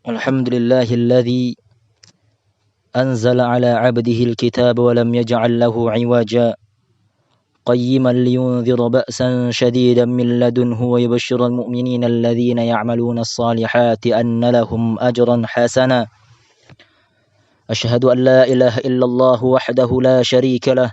الحمد لله الذي أنزل على عبده الكتاب ولم يجعل له عوجا قيما لينذر بأسا شديدا من لدنه ويبشر المؤمنين الذين يعملون الصالحات أن لهم أجرا حسنا أشهد أن لا إله إلا الله وحده لا شريك له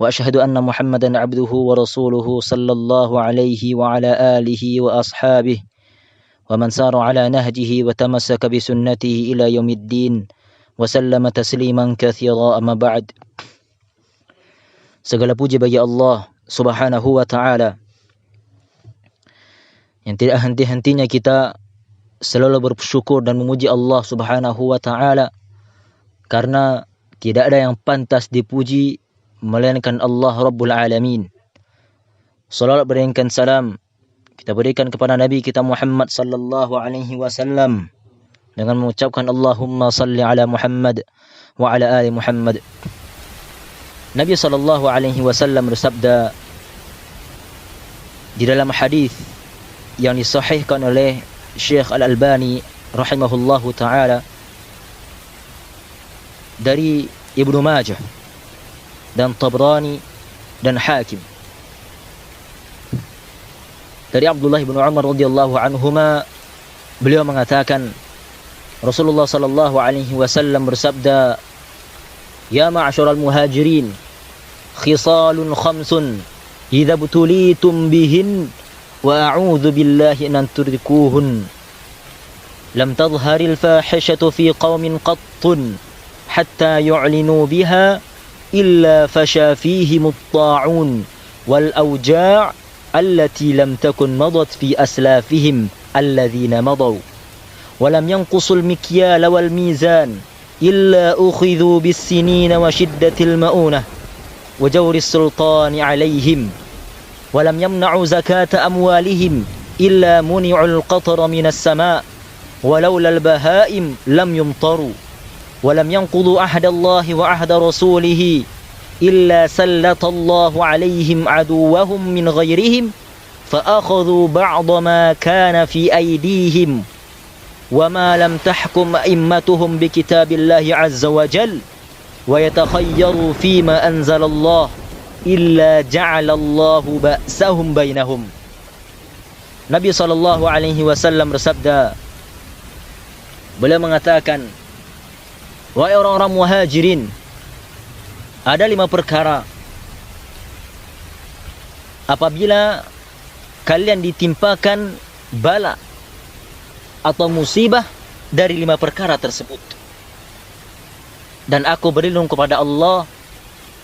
وأشهد أن محمدا عبده ورسوله صلى الله عليه وعلى آله وأصحابه ومن سار على نهجه وتمسك بسنته إلى يوم الدين وسلم تسليما كثيرا أما بعد. Segala puji bagi Allah Subhanahu wa taala yang tidak henti-hentinya kita selalu bersyukur dan memuji Allah Subhanahu wa taala, karena tidak ada yang pantas dipuji melainkan Allah Rabbul Alamin. Salawat berikan salam kita berikan kepada Nabi kita Muhammad sallallahu alaihi wasallam dengan mengucapkan Allahumma salli ala Muhammad wa ala ali Muhammad. Nabi sallallahu alaihi wasallam bersabda di dalam hadis yang disahihkan oleh Syekh Al-Albani rahimahullahu taala dari Ibnu Majah dan Tabrani dan Hakim, dari Abdullah bin Umar radhiyallahu anhuma, beliau mengatakan Rasulullah sallallahu alaihi wasallam bersabda, "Ya ma'syaral muhajirin, khisalun khamsun idza butulitum bihin wa a'udzu billahi an tudrikuhun. Lam tadhharil fahishatu fi qaumin qattun hatta yu'linu biha illa fasha fihim at-ta'un wal awja' التي لم تكن مضت في أسلافهم الذين مضوا ولم ينقصوا المكيال والميزان إلا أخذوا بالسنين وشدة المؤونة وجور السلطان عليهم ولم يمنعوا زكاة أموالهم إلا منعوا القطر من السماء ولولا البهائم لم يمطروا ولم ينقضوا عهد الله وعهد رسوله إلا سلط الله عليهم عدوهم من غيرهم فأخذوا بعض ما كان في أيديهم وما لم تحكم أئمتهم بكتاب الله عز وجل ويتخيروا فيما أنزل الله إلا جعل الله بأسهم بينهم." Nabi sallallahu alaihi wasallam bersabda, beliau mengatakan, wahai orang-orang muhajirin, ada 5 perkara apabila kalian ditimpakan bala atau musibah dari 5 perkara tersebut, dan aku berlindung kepada Allah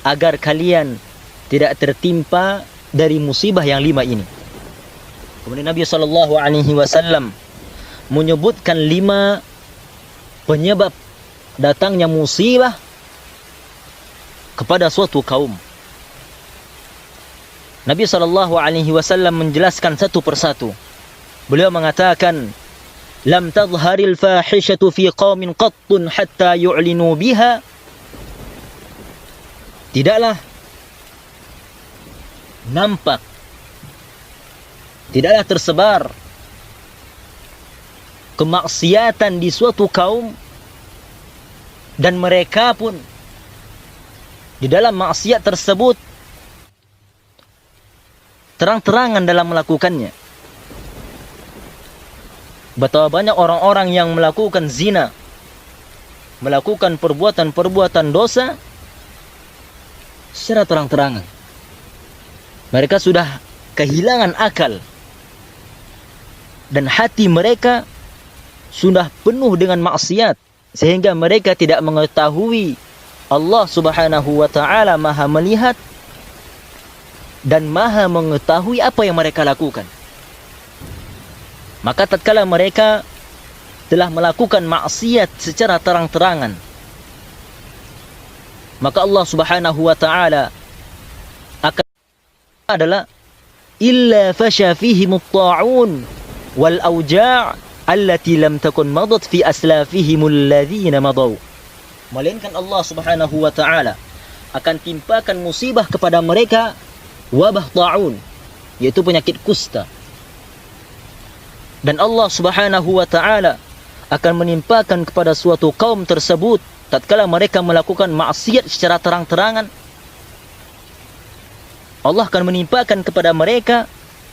agar kalian tidak tertimpa dari musibah yang 5 ini. Kemudian Nabi sallallahu alaihi wasallam menyebutkan 5 penyebab datangnya musibah kepada suatu kaum. Nabi sallallahu alaihi wasallam menjelaskan satu persatu. Beliau mengatakan, "Lam tadhharil fahishatu fi qaumin qattun hatta yu'linu biha." Tidaklah nampak, tidaklah tersebar kemaksiatan di suatu kaum, dan mereka pun di dalam maksiat tersebut terang-terangan dalam melakukannya. Betapa banyak orang-orang yang melakukan zina, melakukan perbuatan-perbuatan dosa secara terang-terangan. Mereka sudah kehilangan akal dan hati mereka sudah penuh dengan maksiat, sehingga mereka tidak mengetahui Allah Subhanahu wa taala Maha melihat dan Maha mengetahui apa yang mereka lakukan. Maka tatkala mereka telah melakukan maksiat secara terang-terangan, maka Allah Subhanahu wa taala akan adalah illa fasha fihim at-ta'un wal awja' allati lam takun madat fi aslafihim alladhina madaw. Melainkan Allah Subhanahu wa taala akan timpakan musibah kepada mereka wabah ta'un, yaitu penyakit kusta. Dan Allah Subhanahu wa taala akan menimpakan kepada suatu kaum tersebut tatkala mereka melakukan maksiat secara terang-terangan. Allah akan menimpakan kepada mereka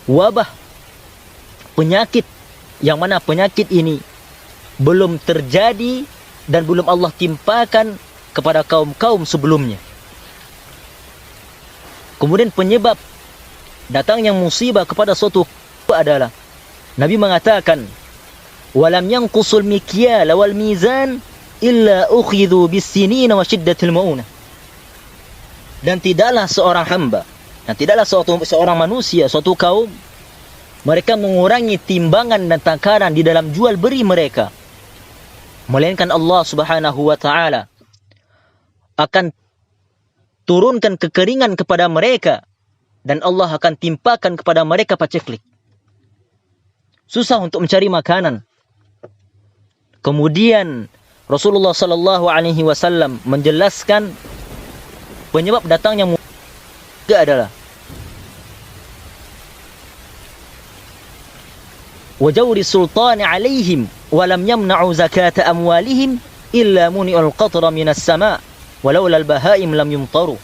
wabah, penyakit, yang mana penyakit ini belum terjadi dan belum Allah timpakan kepada kaum-kaum sebelumnya. Kemudian penyebab datangnya musibah kepada suatu adalah Nabi mengatakan, walam yanqusul mikyal wal mizan illa ukhidhu bis-sinin wa shiddatil maunah. Dan tidaklah seorang hamba, dan tidaklah seorang manusia, suatu kaum, mereka mengurangi timbangan dan takaran di dalam jual beli mereka, melainkan Allah Subhanahu wa taala akan turunkan kekeringan kepada mereka dan Allah akan timpakan kepada mereka paceklik. Susah untuk mencari makanan. Kemudian Rasulullah sallallahu alaihi wasallam menjelaskan penyebab datangnya musibah adalah wajawri sultani alaihim walam yamna'u zakata amwalihim illa muni'ul qatra minas sama' walaula al-bahaim lam yumtaru.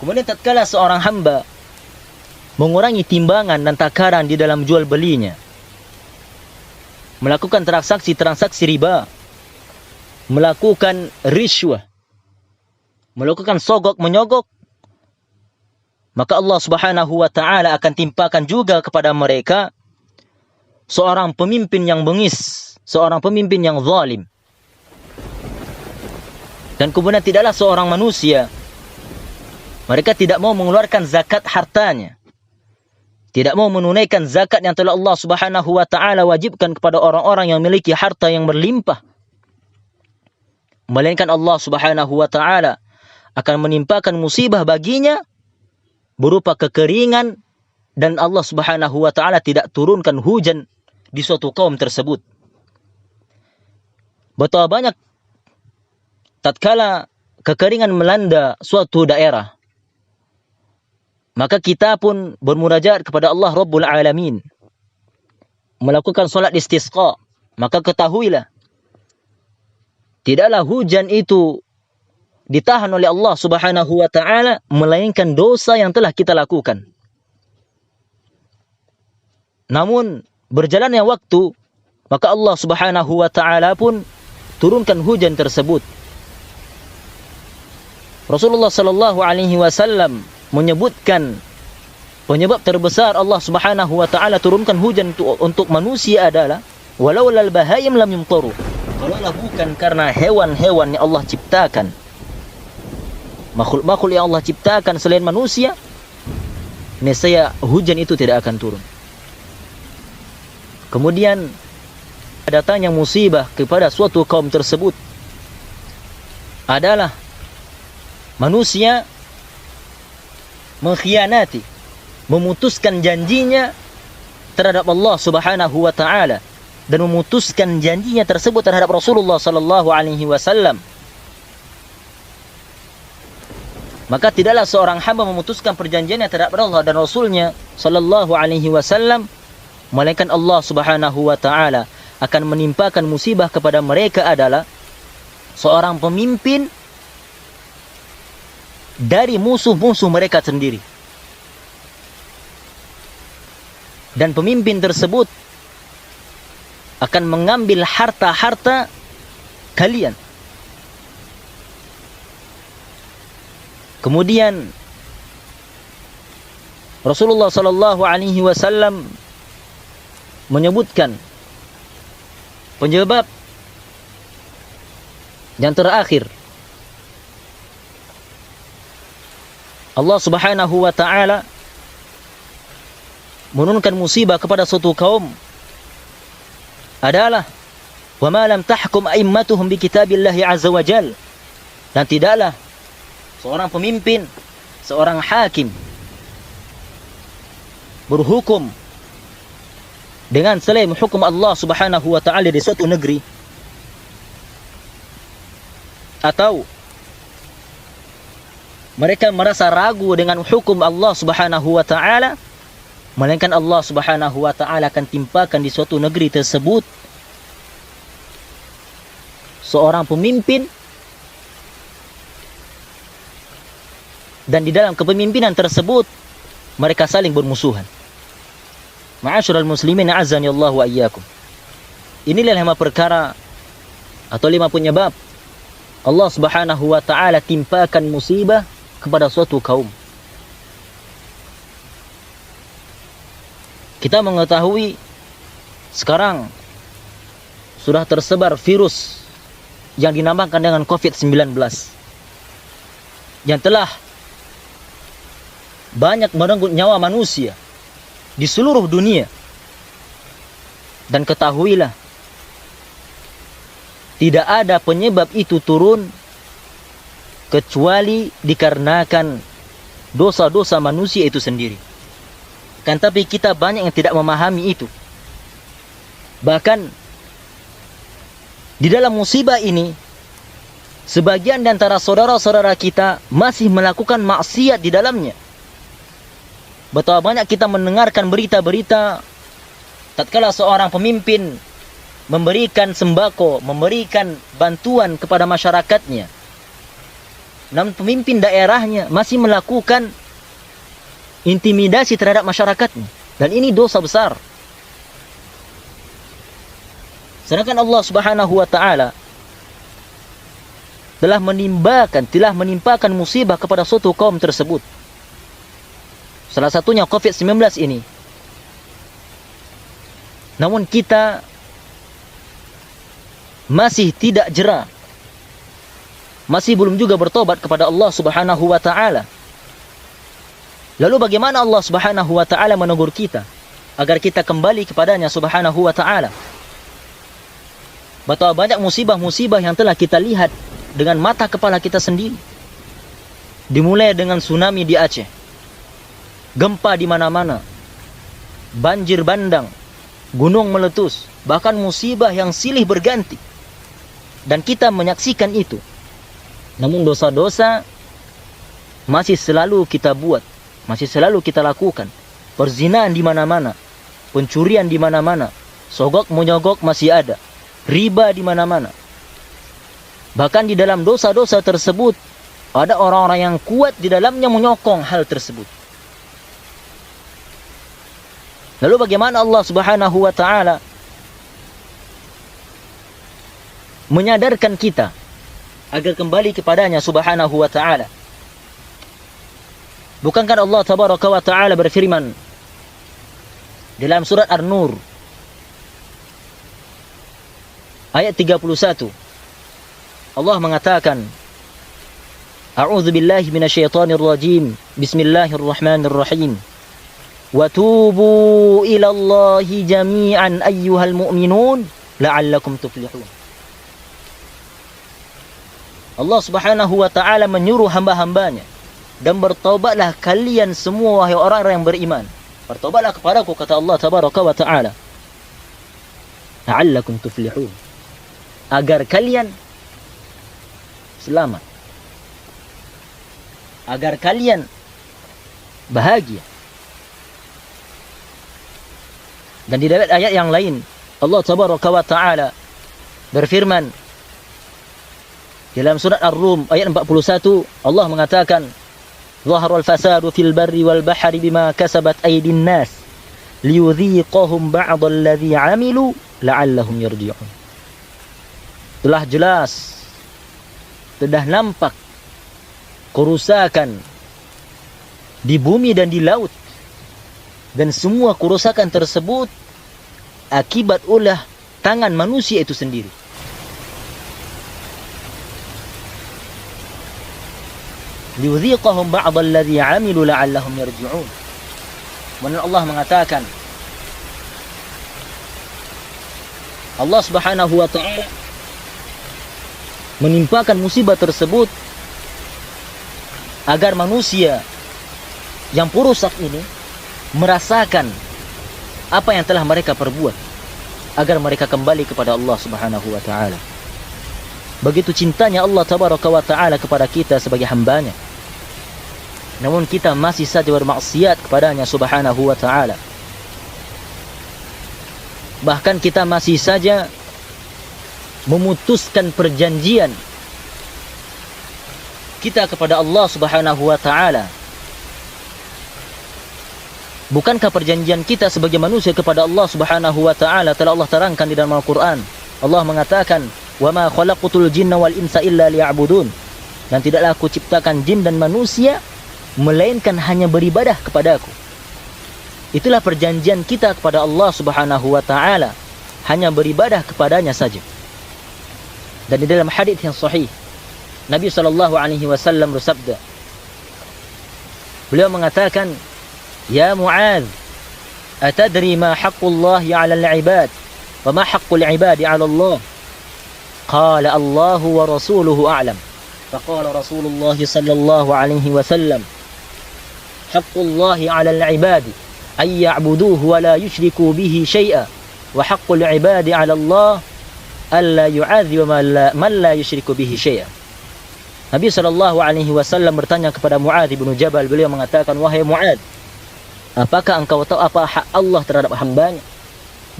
Kemudian tatkala seorang hamba mengurangi timbangan dan takaran di dalam jual belinya, melakukan transaksi riba, melakukan riswah, melakukan sogok menyogok, maka Allah Subhanahu wa taala akan timpakan juga kepada mereka seorang pemimpin yang bengis, seorang pemimpin yang zalim. Dan kemudian tidaklah seorang manusia, mereka tidak mau mengeluarkan zakat hartanya, tidak mau menunaikan zakat yang telah Allah Subhanahu wa taala wajibkan kepada orang-orang yang memiliki harta yang berlimpah, melainkan Allah Subhanahu wa taala akan menimpakan musibah baginya berupa kekeringan, dan Allah Subhanahu wa taala tidak turunkan hujan di suatu kaum tersebut. Betapa banyak tatkala kekeringan melanda suatu daerah, maka kita pun bermunajat kepada Allah Rabbul Alamin, melakukan solat istisqa. Maka ketahuilah, tidaklah hujan itu ditahan oleh Allah Subhanahu wa taala, melainkan dosa yang telah kita lakukan. Namun berjalannya waktu, maka Allah Subhanahu wa taala pun turunkan hujan tersebut. Rasulullah sallallahu alaihi wasallam menyebutkan penyebab terbesar Allah Subhanahu wa taala turunkan hujan untuk manusia adalah walaulal bahaim lam yumtaru. Kalaulah bukan karena hewan-hewan yang Allah ciptakan, makhluk-makhluk yang Allah ciptakan selain manusia, nescaya hujan itu tidak akan turun. Kemudian datangnya musibah kepada suatu kaum tersebut adalah manusia mengkhianati, memutuskan janjinya terhadap Allah Subhanahu wa taala dan memutuskan janjinya tersebut terhadap Rasulullah sallallahu alaihi wasallam. Maka tidaklah seorang hamba memutuskan perjanjiannya terhadap Allah dan Rasulnya sallallahu alaihi wasallam, melainkan Allah Subhanahu wa taala akan menimpakan musibah kepada mereka adalah seorang pemimpin dari musuh-musuh mereka sendiri. Dan pemimpin tersebut akan mengambil harta-harta kalian. Kemudian Rasulullah sallallahu alaihi wasallam menyebutkan penyebab yang terakhir. Allah Subhanahu wa taala menurunkan musibah kepada suatu kaum adalah wa ma lam tahkum a'immatuhum bi kitabillahi azza wajal. Dan tidaklah seorang pemimpin, seorang hakim berhukum dengan selain hukum Allah Subhanahu wa taala di suatu negeri, atau mereka merasa ragu dengan hukum Allah Subhanahu wa taala, melainkan Allah Subhanahu wa taala akan timpakan di suatu negeri tersebut seorang pemimpin, dan di dalam kepemimpinan tersebut mereka saling bermusuhan. Ma'asyiral muslimin, a'azzani Allah wa iyyakum. Inilah 5 perkara atau 5 penyebab Allah Subhanahu wa taala timpakan musibah kepada suatu kaum. Kita mengetahui sekarang sudah tersebar virus yang dinamakan dengan COVID-19 yang telah banyak merenggut nyawa manusia di seluruh dunia. Dan ketahuilah, tidak ada penyebab itu turun kecuali dikarenakan dosa-dosa manusia itu sendiri. Kan tapi kita banyak yang tidak memahami itu. Bahkan di dalam musibah ini, sebagian di antara saudara-saudara kita masih melakukan maksiat di dalamnya. Betapa banyak kita mendengarkan berita-berita tatkala seorang pemimpin memberikan sembako, memberikan bantuan kepada masyarakatnya, namun pemimpin daerahnya masih melakukan intimidasi terhadap masyarakatnya. Dan ini dosa besar. Sedangkan Allah Subhanahu wa taala telah menimpakan musibah kepada suatu kaum tersebut. Salah satunya COVID-19 ini. Namun kita masih tidak jera, masih belum juga bertobat kepada Allah Subhanahu wa taala. Lalu bagaimana Allah Subhanahu wa taala menegur kita agar kita kembali kepadanya Subhanahu wa taala? Betapa banyak musibah-musibah yang telah kita lihat dengan mata kepala kita sendiri. Dimulai dengan tsunami di Aceh, gempa di mana-mana, banjir bandang, gunung meletus, bahkan musibah yang silih berganti. Dan kita menyaksikan itu. Namun dosa-dosa masih selalu kita buat, masih selalu kita lakukan. Perzinahan di mana-mana, pencurian di mana-mana, sogok menyogok masih ada, riba di mana-mana. Bahkan di dalam dosa-dosa tersebut ada orang-orang yang kuat di dalamnya menyokong hal tersebut. Lalu bagaimana Allah Subhanahu wa taala menyadarkan kita agar kembali kepadanya Subhanahu wa taala? Bukankah Allah Tabaraka wa taala berfirman dalam surat An-Nur ayat 31, Allah mengatakan, A'udzu billahi minasyaitonir rajim. Bismillahirrahmanirrahim. Wa tubu ila Allahi jami'an ayyuhal mu'minun la'allakum tuflihun. Allah Subhanahu wa taala menyuruh hamba-hambanya, dan bertaubatlah kalian semua wahai orang-orang yang beriman. Bertaubatlah kepadaku, kata Allah Tabaraka wa taala, la'allakum tuflihun, agar kalian selamat, agar kalian bahagia. Dan di dalam ayat yang lain Allah Tabaraka wa taala berfirman dalam surat Ar-Rum ayat 41, Allah mengatakan, Zaharul fasadu fil barri wal bahri bima kasabat aydin nas liyudhiqahum ba'dal ladzi 'amilu la'allahum yarji'un. Telah jelas, telah nampak kerusakan di bumi dan di laut, dan semua kerusakan tersebut akibat ulah tangan manusia itu sendiri. Liyudhiqahum ba'dal ladzi 'amilu la'allahum yarji'un. Kemudian Allah mengatakan, Allah Subhanahu wa taala menimpakan musibah tersebut agar manusia yang perusak ini merasakan apa yang telah mereka perbuat, agar mereka kembali kepada Allah Subhanahu wa taala. Begitu cintanya Allah Tabaraka wa taala kepada kita sebagai hambanya, namun kita masih saja bermaksiat kepadanya Subhanahu wa taala. Bahkan kita masih saja memutuskan perjanjian kita kepada Allah Subhanahu wa taala? Bukankah perjanjian kita sebagai manusia kepada Allah Subhanahu wa taala telah Allah terangkan di dalam Al-Qur'an? Allah mengatakan, "Wa ma khalaqtul jinna wal insa illa liya'budun." Dan tidaklah aku ciptakan jin dan manusia melainkan hanya beribadah kepadaku. Itulah perjanjian kita kepada Allah Subhanahu wa taala, hanya beribadah kepadanya saja. Dan di dalam hadis yang sahih, Nabi SAW bersabda, beliau mengatakan, "Ya Mu'adz, atadri ma haqqullahi 'ala al-'ibad wa ma haqqul 'ibadi 'ala Allah?" Qala Allahu wa rasuluhu a'lam. Faqala Rasulullah sallallahu alaihi wasallam, "Haqqullahi 'ala al-'ibadi ay ya'buduhu wa la yushriku bihi syai'a, wa haqqul 'ibadi 'ala Allah alla yu'adziba man la yushriku bihi syai'a." Nabi SAW bertanya kepada Mu'adz bin Jabal, beliau mengatakan, "Wahai Mu'adz, apakah engkau tahu apa hak Allah terhadap hambanya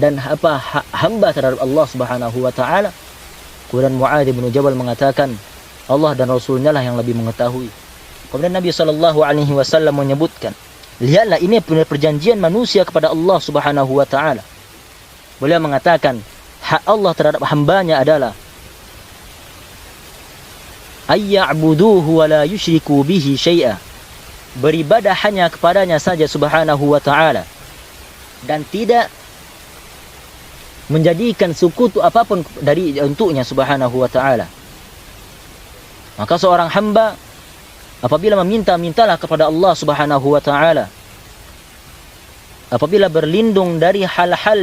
dan apa hak hamba terhadap Allah Subhanahu wa taala?" Kemudian Mu'adz bin Jabal mengatakan, "Allah dan Rasulnya lah yang lebih mengetahui." Kemudian Nabi SAW menyebutkan, lihatlah ini perjanjian manusia kepada Allah Subhanahu wa taala. Beliau mengatakan, hak Allah terhadap hambanya adalah ayya'buduhu wa la yushriku bihi syai'a, beribadah hanya kepadanya saja Subhanahu wa taala dan tidak menjadikan sekutu apapun dari untuknya Subhanahu wa taala. Maka seorang hamba apabila mintalah kepada Allah Subhanahu wa taala, apabila berlindung dari hal-hal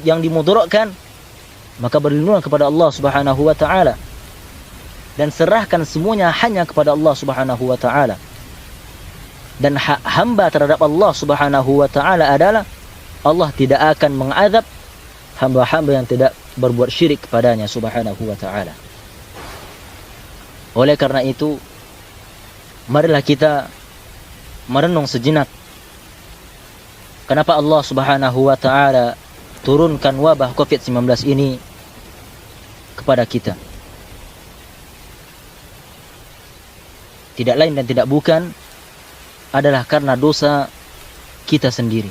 yang dimudaratkan, maka berlindung kepada Allah Subhanahu wa taala dan serahkan semuanya hanya kepada Allah Subhanahu wa taala. Dan hak hamba terhadap Allah Subhanahu wa taala adalah Allah tidak akan mengazab hamba-hamba yang tidak berbuat syirik kepadanya Subhanahu wa taala. Oleh karena itu, marilah kita merenung sejenak. Kenapa Allah Subhanahu wa taala turunkan wabah Covid-19 ini kepada kita? Tidak lain dan tidak bukan adalah karena dosa kita sendiri.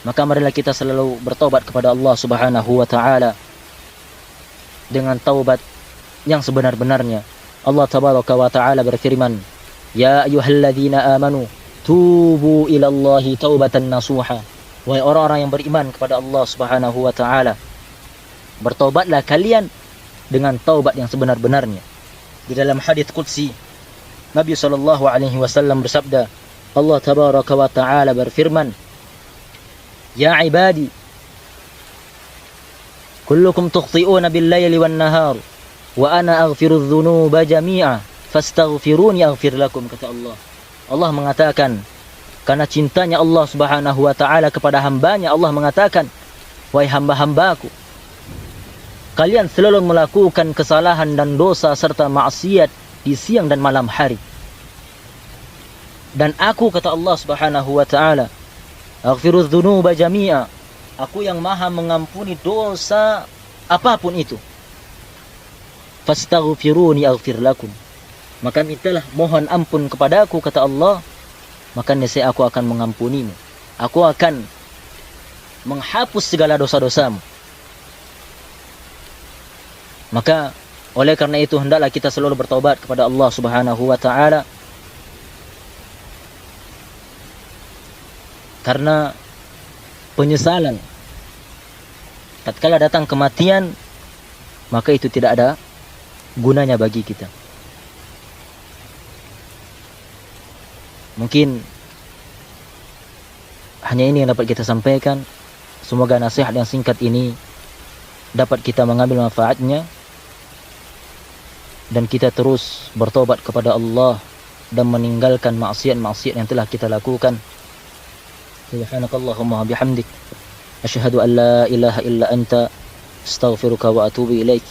Maka marilah kita selalu bertaubat kepada Allah Subhanahu wa taala dengan taubat yang sebenar-benarnya. Allah tabaraka wa taala berfirman, "Ya ayyuhalladzina amanu tubu ilallahi taubatan nasuha." Wahai orang-orang yang beriman kepada Allah Subhanahu wa taala, bertaubatlah kalian dengan taubat yang sebenar-benarnya. Di dalam hadis qudsi, Nabi SAW bersabda, Allah tabaraka wa ta'ala berfirman, "Ya ibadi, kullukum tukhti'una bil-laili wan-nahar, wa ana aghfiru adh-dhunuba jami'a, fastaghfiruni aghfir lakum." Kata Allah. Allah mengatakan, karena cintanya Allah Subhanahu wa ta'ala kepada hambanya, Allah mengatakan, "Wahai hamba-hambaku, kalian selalu melakukan kesalahan dan dosa serta maksiat di siang dan malam hari. Dan aku," kata Allah Subhanahu wa ta'ala, "aghfiru adh-dhunuba jami'a." Aku yang maha mengampuni dosa apapun itu. "Fastaghfiruni aghfir lakum." Maka mintalah mohon ampun kepadaku, kata Allah, maka niscaya aku akan mengampunimu. Aku akan menghapus segala dosa-dosamu. Maka oleh karena itu hendaklah kita selalu bertaubat kepada Allah Subhanahu wa taala. Karena penyesalan tatkala datang kematian, maka itu tidak ada gunanya bagi kita. Mungkin hanya ini yang dapat kita sampaikan. Semoga nasihat yang singkat ini dapat kita mengambil manfaatnya dan kita terus bertobat kepada Allah dan meninggalkan maksiat-maksiat yang telah kita lakukan. Subhanakallahumma bihamdik, asyhadu an la ilaha illa anta, astaghfiruka wa atubu ilaik.